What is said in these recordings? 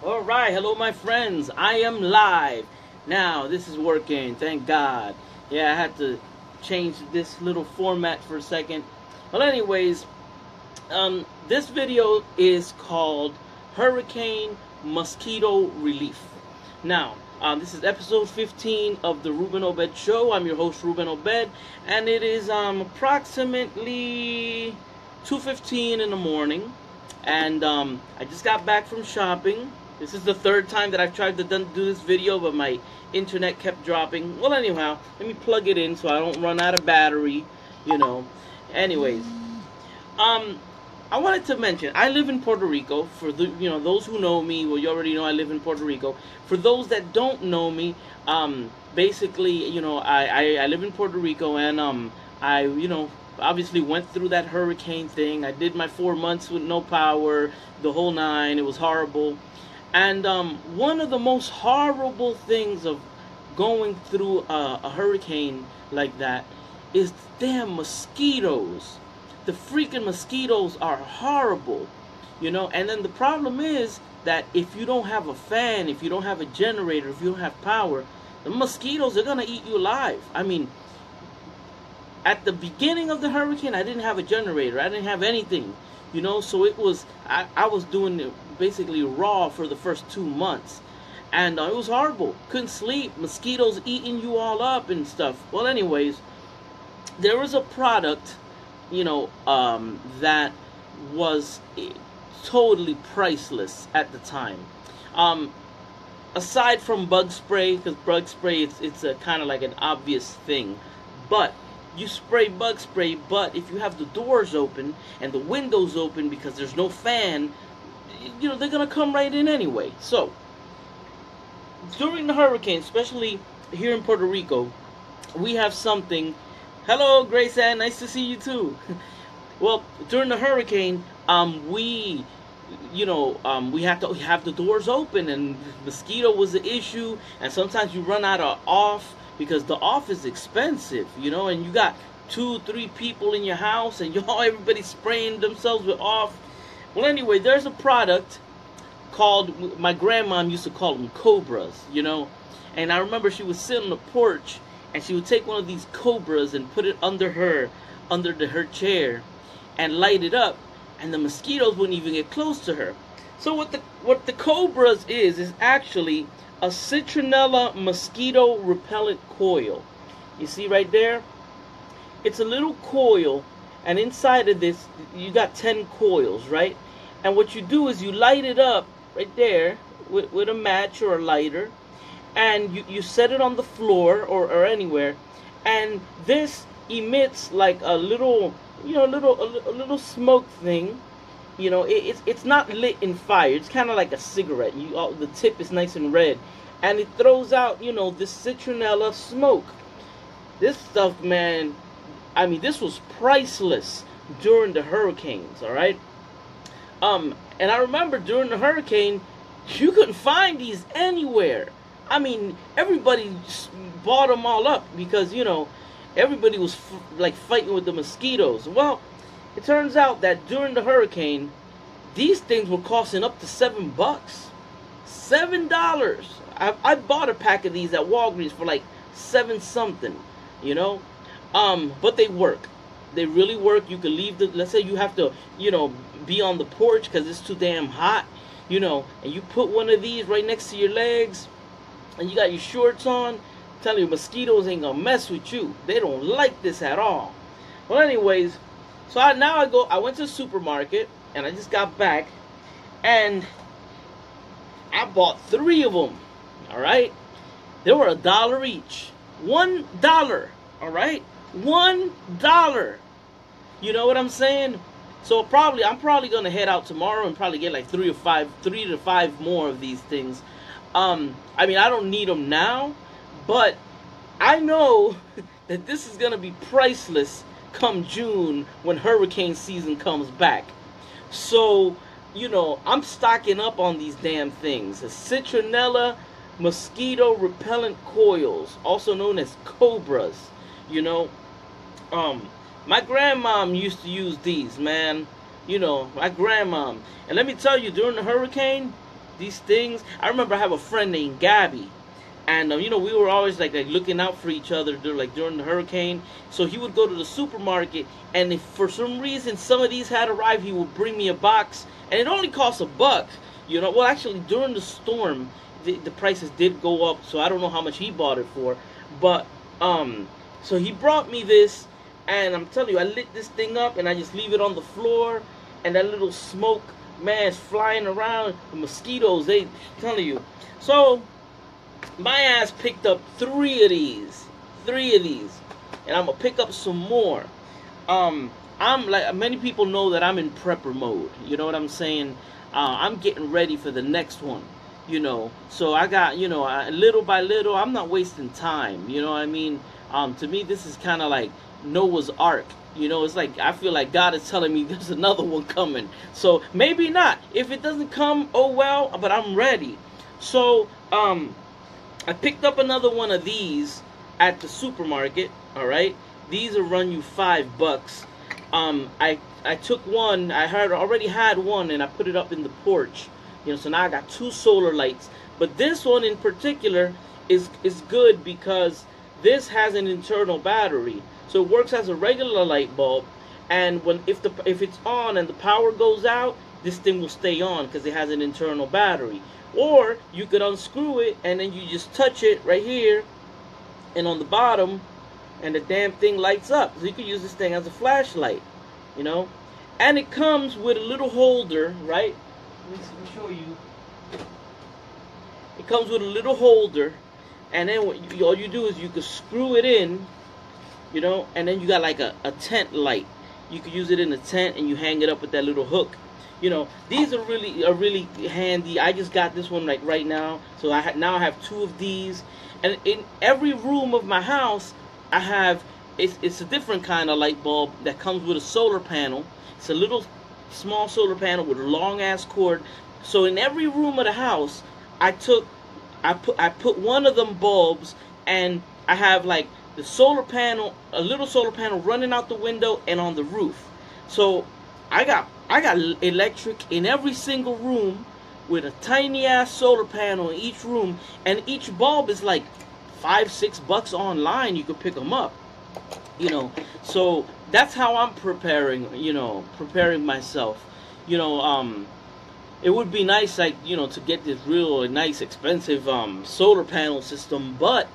Alright, hello my friends. I am live. Now, this is working, thank God. Yeah, I had to change this little format for a second. Well, anyways, this video is called Hurricane Mosquito Relief. Now, this is episode 15 of the Ruben Obed Show. I'm your host, Ruben Obed, and it is approximately 2:15 in the morning. And I just got back from shopping. This is the third time that I've tried to do this video, but my internet kept dropping. Well, anyhow, let me plug it in so I don't run out of battery, you know. Anyways, I wanted to mention, I live in Puerto Rico. For the, those who know me, well, you already know I live in Puerto Rico. For those that don't know me, basically, I live in Puerto Rico, and I obviously went through that hurricane thing. I did my 4 months with no power, the whole nine. It was horrible. And one of the most horrible things of going through a hurricane like that is damn mosquitoes. The freaking mosquitoes are horrible, and then the problem is that if you don't have a fan, if you don't have a generator, if you don't have power, the mosquitoes are gonna eat you alive. I mean, at the beginning of the hurricane, I didn't have a generator. I didn't have anything, so it was, I was doing it basically raw for the first 2 months. And it was horrible. Couldn't sleep. Mosquitoes eating you all up and stuff. Well, anyways, there was a product, that was totally priceless at the time. Aside from bug spray, because bug spray, it's a kind of like an obvious thing. But you spray bug spray, but if you have the doors open and the windows open because there's no fan, they're gonna come right in anyway. So during the hurricane, especially here in Puerto Rico, we have something. Hello, Grace Ann, nice to see you too. Well, during the hurricane, we had to have the doors open, and mosquito was the issue. And sometimes you run out of off, because the off is expensive, and you got 2-3 people in your house, and everybody's spraying themselves with off. Well, anyway, there's a product called, my grandma used to call them cobras, and I remember she would sit on the porch, and she would take one of these cobras and put it under her chair, and light it up, and the mosquitoes wouldn't even get close to her. So what the cobras is actually a citronella mosquito repellent coil. You see right there? It's a little coil, and inside of this, you got 10 coils, right? And what you do is you light it up right there with a match or a lighter, and you set it on the floor or anywhere, and this emits like a little, a little smoke thing. It's not lit in fire. It's kind of like a cigarette. The tip is nice and red, and it throws out, this citronella smoke. This stuff, man, I mean, this was priceless during the hurricanes. All right. And I remember during the hurricane, you couldn't find these anywhere. I mean, everybody bought them all up because everybody was like fighting with the mosquitoes. Well, it turns out that during the hurricane, these things were costing up to $7. $7. I bought a pack of these at Walgreens for like 7 something, but they work. They really work. You can leave let's say you have to, be on the porch because it's too damn hot, and you put one of these right next to your legs, and you got your shorts on. I'm telling you, mosquitoes ain't gonna mess with you. They don't like this at all. Well, anyways, so I went to the supermarket, and I just got back, and I bought 3 of them. All right, they were $1 each. $1. All right, $1. You know what I'm saying? So I'm probably gonna head out tomorrow and probably get like 3 to 5 more of these things. I mean, I don't need them now, but I know that this is gonna be priceless come June when hurricane season comes back. So, I'm stocking up on these damn things. The citronella mosquito repellent coils, also known as cobras. My grandmom used to use these, man. My grandmom. And let me tell you, during the hurricane, these things. I remember I have a friend named Gabby, and you know, we were always like looking out for each other during the hurricane. So he would go to the supermarket, and if for some reason some of these had arrived, he would bring me a box, and it only cost $1. You know, well, actually during the storm, the prices did go up, so I don't know how much he bought it for, but so he brought me this, and I'm telling you, I lit this thing up, and I just leave it on the floor, and that little smoke, man, is flying around. The mosquitoes, they telling you. So my ass picked up three of these, and I'm gonna pick up some more. I'm like, many people know that I'm in prepper mode. You know what I'm saying? I'm getting ready for the next one. You know, so I got, you know, little by little, I'm not wasting time. You know what I mean? To me, this is kind of like Noah's Ark. You know, it's like I feel like God is telling me there's another one coming. So maybe not. If it doesn't come, oh well. But I'm ready. So I picked up another one of these at the supermarket. All right, these will run you $5. I took one. I already had one, and I put it up in the porch. You know, so now I got 2 solar lights. But this one in particular is good because this has an internal battery. So it works as a regular light bulb, and if it's on and the power goes out, this thing will stay on because it has an internal battery. Or you could unscrew it and then you just touch it right here and on the bottom, and the damn thing lights up. So you could use this thing as a flashlight, you know. And it comes with a little holder, right? Let me show you. It comes with a little holder, and then all you do is you can screw it in, you know, and then you got like a tent light. You can use it in a tent, and you hang it up with that little hook. You know, these are really handy. I just got this one like right now, so now I have 2 of these, and in every room of my house, I have it's a different kind of light bulb that comes with a solar panel. It's a little small solar panel with a long ass cord. So in every room of the house, I put one of them bulbs, and I have like the solar panel, a little solar panel running out the window and on the roof. So I got electric in every single room with a tiny ass solar panel in each room, and each bulb is like $5-6 online. You could pick them up, you know. So that's how I'm preparing myself. You know, it would be nice, like, you know, to get this real nice expensive solar panel system, but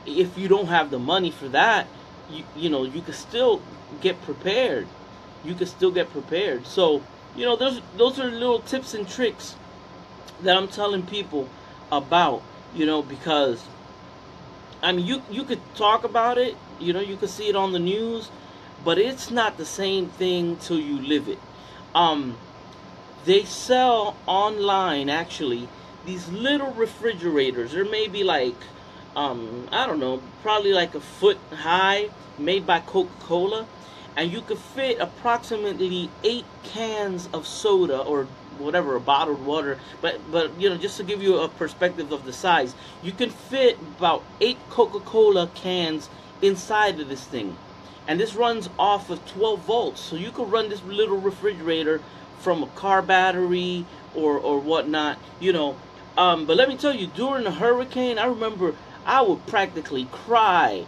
if you don't have the money for that, you know, you can still get prepared. You can still get prepared. So, you know, those are little tips and tricks that I'm telling people about, you know, because I mean, you could talk about it, you know, you could see it on the news, but it's not the same thing till you live it. They sell online, actually, these little refrigerators. There may be like, I don't know, probably like a foot high, made by Coca-Cola, and you could fit approximately 8 cans of soda or whatever, a bottled water, but you know, just to give you a perspective of the size, you can fit about 8 Coca-Cola cans inside of this thing, and this runs off of 12 volts. So you could run this little refrigerator from a car battery or whatnot, you know. But let me tell you, during the hurricane, I remember I would practically cry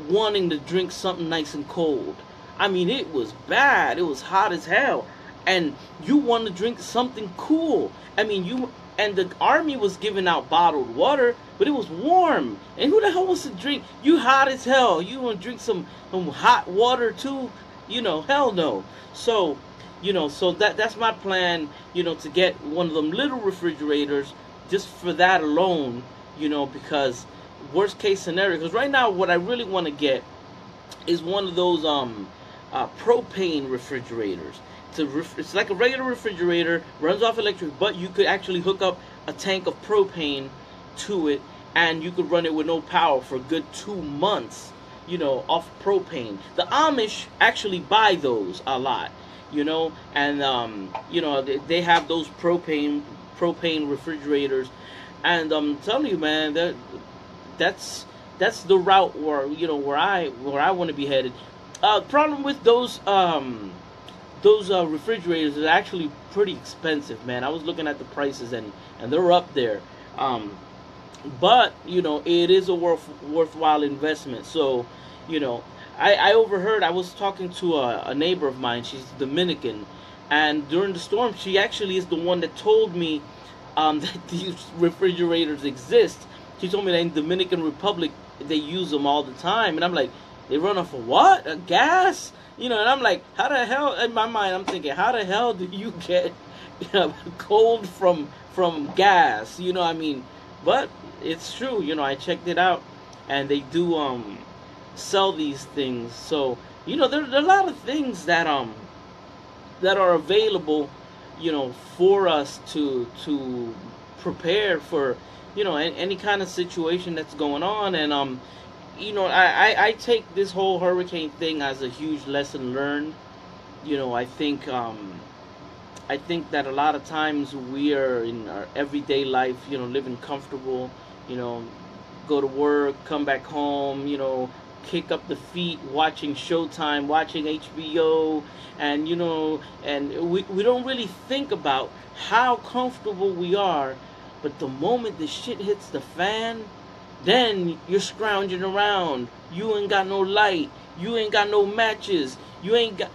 wanting to drink something nice and cold. I mean, it was bad. It was hot as hell. And you want to drink something cool. I mean, and the army was giving out bottled water, but it was warm. And who the hell wants to drink? You hot as hell. You want to drink some hot water too? You know, hell no. So, you know, so that's my plan, you know, to get one of them little refrigerators just for that alone, you know, because worst case scenario, because right now what I really want to get is one of those propane refrigerators. It's like a regular refrigerator, runs off electric, but you could actually hook up a tank of propane to it, and you could run it with no power for a good 2 months, you know, off propane. The Amish actually buy those a lot, you know, and you know, they have those propane refrigerators, and I'm telling you, man, that's the route where, you know, where I want to be headed. Problem with those those refrigerators are actually pretty expensive, man. I was looking at the prices, and they're up there. Um, but it is a worthwhile investment. So, I overheard. I was talking to a neighbor of mine. She's Dominican, and during the storm, she actually is the one that told me that these refrigerators exist. She told me that in Dominican Republic they use them all the time, and I'm like, they run off of what? A gas? And I'm like, how the hell? In my mind, I'm thinking, how the hell do you get cold from gas? I mean, but it's true. I checked it out, and they do sell these things. So there are a lot of things that are available, for us to prepare for, any kind of situation that's going on. And I take this whole hurricane thing as a huge lesson learned. I think that a lot of times we are in our everyday life, living comfortable, go to work, come back home, kick up the feet, watching Showtime, watching HBO, and we don't really think about how comfortable we are. But the moment the shit hits the fan, then you're scrounging around. You ain't got no light. You ain't got no matches. You ain't got,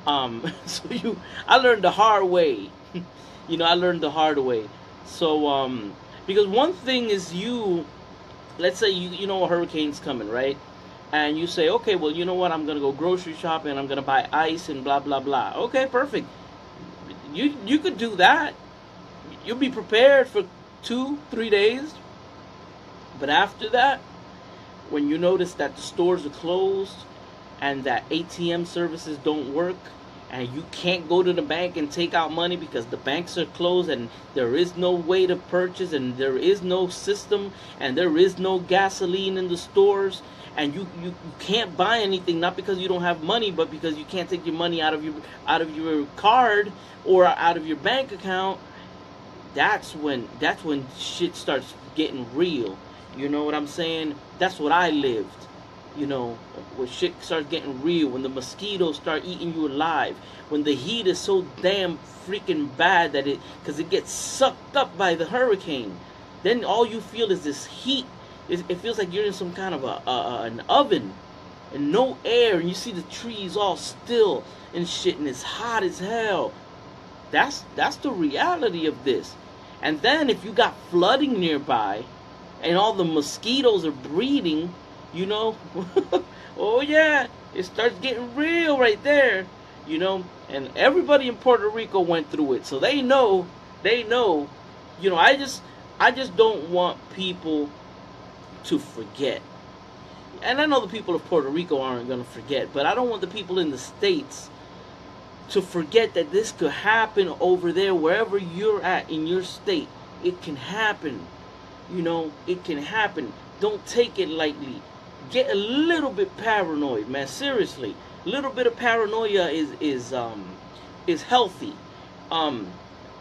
I learned the hard way. I learned the hard way. So, because one thing is let's say you know a hurricane's coming, right? And you say, okay, well, you know what? I'm going to go grocery shopping and I'm going to buy ice and blah, blah, blah. Okay, perfect. You could do that. You'll be prepared for 2-3 days. But after that, when you notice that the stores are closed and that ATM services don't work and you can't go to the bank and take out money because the banks are closed and there is no way to purchase and there is no system and there is no gasoline in the stores, and you can't buy anything, not because you don't have money, but because you can't take your money out of your card or out of your bank account, that's when shit starts getting real. You know what I'm saying? That's what I lived. When shit starts getting real, when the mosquitoes start eating you alive, when the heat is so damn freaking bad that because it gets sucked up by the hurricane, then all you feel is this heat. It feels like you're in some kind of an oven and no air, and you see the trees all still and shit, and it's hot as hell. That's the reality of this. And then if you got flooding nearby and all the mosquitoes are breeding, oh yeah, it starts getting real right there, and everybody in Puerto Rico went through it, so they know, I just don't want people to forget. And I know the people of Puerto Rico aren't going to forget, but I don't want the people in the States to forget that this could happen over there, wherever you're at in your state. It can happen. It can happen. Don't take it lightly. Get a little bit paranoid, man. Seriously, a little bit of paranoia is healthy. I mean,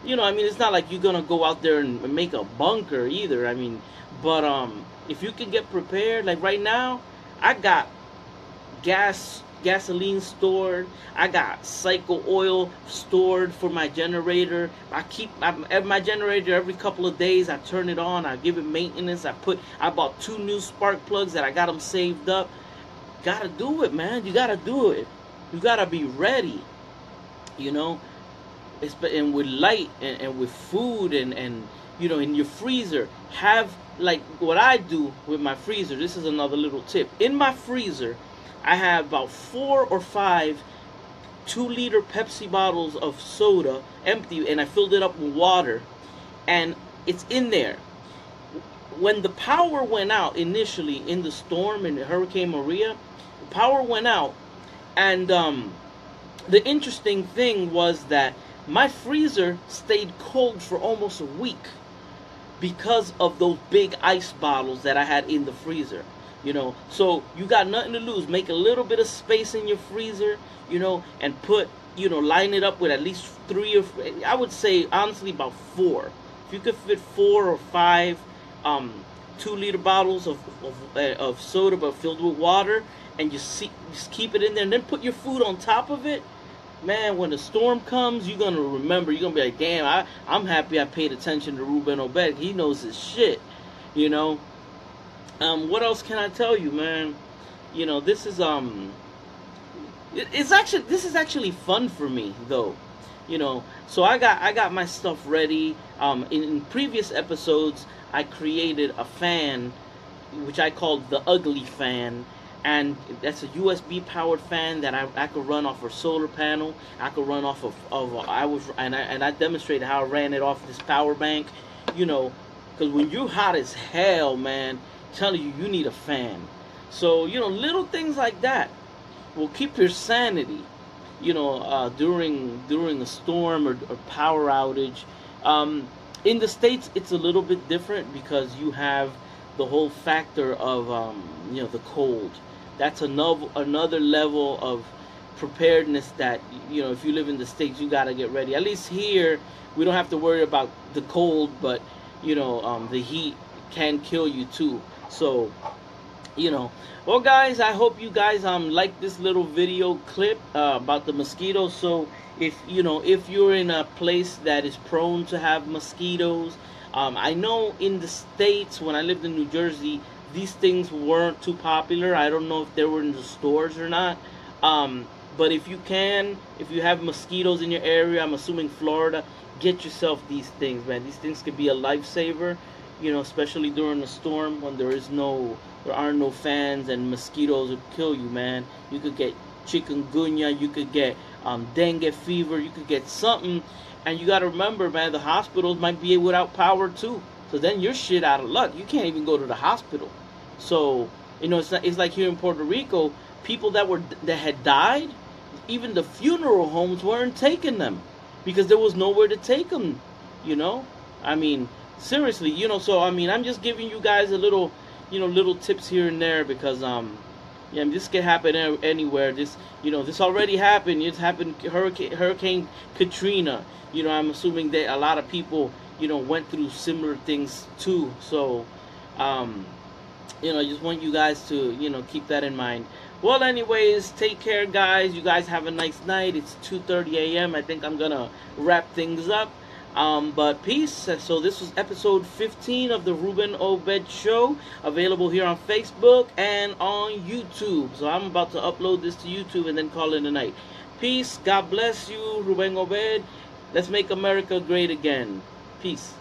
it's not like you're gonna go out there and make a bunker either. I mean, but if you can get prepared, like right now, I got gasoline stored. I got cycle oil stored for my generator. My generator every couple of days. I turn it on. I give it maintenance. I bought 2 new spark plugs that I got them saved up. Gotta do it, man. You gotta do it. You gotta be ready. And with light and with food and in your freezer, have like what I do with my freezer. This is another little tip. In my freezer, I have about 4 or 5 2-liter Pepsi bottles of soda, empty, and I filled it up with water, and it's in there. When the power went out initially in the storm, in Hurricane Maria, the power went out, and the interesting thing was that my freezer stayed cold for almost a week because of those big ice bottles that I had in the freezer. So you got nothing to lose. Make a little bit of space in your freezer, and put, line it up with at least 3 or, I would say honestly about 4. If you could fit 4 or 5 2-liter bottles of soda but filled with water, and just keep it in there, and then put your food on top of it, man, when the storm comes, you're gonna remember. You're gonna be like, damn, I'm happy I paid attention to Ruben Obed. He knows his shit, you know. What else can I tell you, man? You know, this is this is actually fun for me though. You know, so I got my stuff ready. In previous episodes, I created a fan, which I called the Ugly Fan, and that's a USB powered fan that I could run off a solar panel. I could run off of I demonstrated how I ran it off this power bank. You know, because when you're hot as hell, man, I'm telling you, you need a fan. So you know, little things like that will keep your sanity. You know, during a storm or power outage. In the States, it's a little bit different because you have the whole factor of you know, the cold. That's another level of preparedness that, you know, if you live in the States, you gotta get ready. At least here, we don't have to worry about the cold, but you know, the heat can kill you too. So, you know, well guys, I hope you guys like this little video clip about the mosquitoes. So if you know, if you're in a place that is prone to have mosquitoes, I know in the States, when I lived in New Jersey, these things weren't too popular. I don't know if they were in the stores or not. But if you have mosquitoes in your area, I'm assuming Florida, get yourself these things, man. These things could be a lifesaver, you know, especially during a storm when there are no fans and mosquitoes will kill you, man. You could get chikungunya, you could get dengue fever, you could get something. And you got to remember, man, the hospitals might be without power too. So then you're shit out of luck. You can't even go to the hospital. So, you know, it's like here in Puerto Rico, people that had died, even the funeral homes weren't taking them because there was nowhere to take them, you know? I mean, seriously, you know, so I mean, I'm just giving you guys a little, you know, little tips here and there because yeah, this can happen anywhere. This, you know, this already happened. It's happened. Hurricane Katrina. You know, I'm assuming that a lot of people, you know, went through similar things too. So, you know, I just want you guys to, you know, keep that in mind. Well, anyways, take care, guys. You guys have a nice night. It's 2:30 a.m. I think I'm gonna wrap things up. But peace. So this was episode 15 of the Ruben Obed Show, available here on Facebook and on YouTube. So I'm about to upload this to YouTube and then call it a night. Peace. God bless you, Ruben Obed. Let's make America great again. Peace.